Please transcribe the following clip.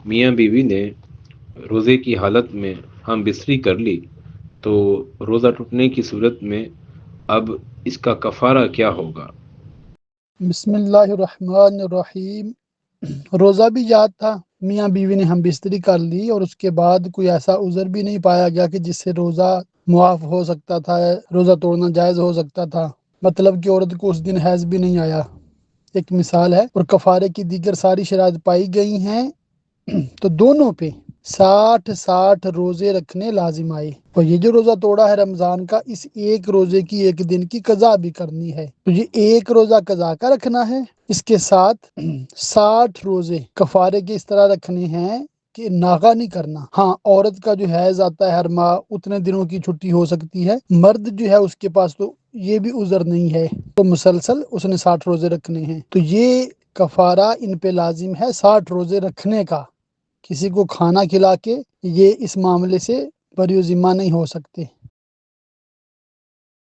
میاں بیوی نے روزے کی حالت میں ہم بستری کر لی تو روزہ ٹوٹنے کی صورت میں اب اس کا کفارہ کیا ہوگا؟ بسم اللہ الرحمن الرحیم۔ روزہ بھی یاد تھا، میاں بیوی نے ہم بستری کر لی اور اس کے بعد کوئی ایسا عذر بھی نہیں پایا گیا کہ جس سے روزہ معاف ہو سکتا تھا، روزہ توڑنا جائز ہو سکتا تھا، مطلب کہ عورت کو اس دن حیض بھی نہیں آیا، ایک مثال ہے۔ اور کفارے کی دیگر ساری شرائط پائی گئی ہیں تو دونوں پہ 60 روزے رکھنے لازم آئے، اور یہ جو روزہ توڑا ہے رمضان کا، اس ایک روزے کی ایک دن کی قضا بھی کرنی ہے، تو یہ ایک روزہ قضا کا رکھنا ہے، اس کے ساتھ 60 روزے کفارے کے اس طرح رکھنے ہیں کہ ناغہ نہیں کرنا۔ ہاں، عورت کا جو حیض آتا ہے ہر ماہ اتنے دنوں کی چھٹی ہو سکتی ہے، مرد جو ہے اس کے پاس تو یہ بھی عذر نہیں ہے، تو مسلسل اس نے 60 روزے رکھنے ہیں، تو یہ کفارہ ان پہ لازم ہے 60 روزے رکھنے کا۔ کسی کو کھانا کھلا کے یہ اس معاملے سے بری و ذمہ نہیں ہو سکتے۔